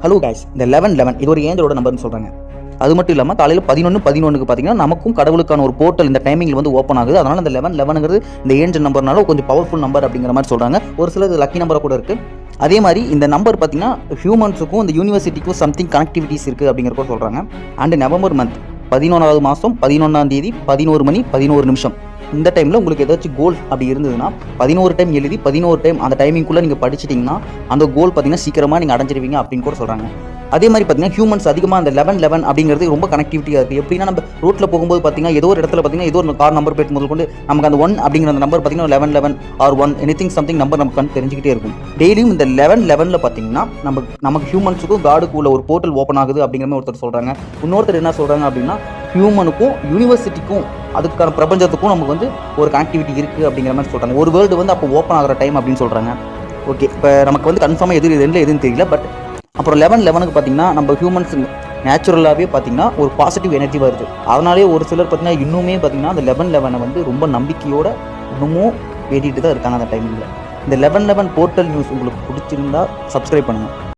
Hello guys, இந்த 1111 இது ஒரு ஏஞ்சலோட நம்பர்னு சொல்கிறாங்க. அது மட்டும் இல்லாமல் காலையில் 11:11 பார்த்தீங்கன்னா நமக்கும் கடவுளுக்கான ஒரு போர்ட்டல் இந்த டைமிங்கில் வந்து ஓப்பன் ஆகுது. அதனால் இந்த 1111ங்கிறது இந்த ஏஞ்சல் நம்பர்னால கொஞ்சம் பவர்ஃபுல் நம்பர் அப்படிங்கிற மாதிரி சொல்கிறாங்க. ஒரு சில இது லக்கி நம்பராக கூட இருக்குது. அதே மாதிரி இந்த நம்பர் பார்த்தீங்கன்னா ஹியூமன்ஸுக்கும் இந்த யூனிவர்சிட்டிக்கும் சம்திங் கனெக்டிவிட்டிஸ் இருக்குது அப்படிங்கிற கூட சொல்கிறாங்க. அண்ட் நவம்பர் மந்த் 11வது மாதம் 11ஆம் தேதி 11 மணி 11 நிமிஷம் இந்த டைமில் உங்களுக்கு ஏதாச்சும் கோல் அப்படி இருந்ததுன்னா 11 டைம் எழுதி 11 டைம் அந்த டைமிங்குள்ளே நீங்கள் படிச்சிட்டிங்கன்னா அந்த கோல் பார்த்தீங்கன்னா சீக்கிரமாக நீங்கள் அடைஞ்சிருவீங்க அப்படின்னு கூட சொல்கிறாங்க. அதே மாதிரி பார்த்தீங்கன்னா ஹியூமன்ஸ் அதிகமாக அந்த 1111 அப்படிங்கிறது ரொம்ப கனெக்டிவிட்டியாக இருக்குது. எப்படின்னா நம்ம ரோட்டில் போகும்போது பார்த்தீங்கன்னா ஏதோ ஒரு இடத்துல பார்த்தீங்கன்னா ஏதோ ஒரு கார் நம்பர் பிளேட் முதல் கொண்டு நமக்கு அந்த 1 அப்படிங்கிற அந்த நம்பர் பார்த்தீங்கன்னா 1111 ஆர் 1 எனிதிங் சம்திங் நம்பர் நமக்கு தெரிஞ்சுக்கிட்டே இருக்கும். டெய்லியும் இந்த 1111 பார்த்தீங்கன்னா நமக்கு ஹியூமன்ஸுக்கும் காடுக்கு உள்ள ஒரு போர்ட்டல் ஓப்பன் ஆகுது அப்படிங்கிற மாதிரி ஒருத்தர் சொல்கிறாங்க. இன்னொருத்தர் என்ன சொல்கிறாங்க அப்படின்னா ஹியூமனுக்கும் யூனிவர்சிட்டிக்கும் அதுக்கான பிரபஞ்சத்துக்கும் நமக்கு வந்து ஒரு கனெக்டிவிட்டி இருக்குது அப்படிங்கிற மாதிரி சொல்கிறாங்க. ஒரு வேர்ல்டு வந்து அப்போ ஓப்பன் ஆகிற டைம் அப்படின்னு சொல்கிறாங்க. ஓகே, இப்போ நமக்கு வந்து கன்ஃபார்மாக எதுன்னு தெரியல. பட் அப்புறம் 1111க்கு பார்த்தீங்கன்னா நம்ம ஹியூமன்ஸ் நேச்சுரலாகவே பார்த்தீங்கன்னா ஒரு பாசிட்டிவ் எனர்ஜி வருது. அதனாலே ஒரு சிலர் பார்த்தீங்கன்னா இன்னுமே பார்த்தீங்கன்னா அந்த 1111 வந்து ரொம்ப நம்பிக்கையோட இன்னமும் வேண்டிட்டு தான் இருக்காங்க அந்த டைமிங்கில். இந்த 1111 போர்ட்டல் நியூஸ் உங்களுக்கு பிடிச்சிருந்தா சப்ஸ்கிரைப் பண்ணுங்கள்.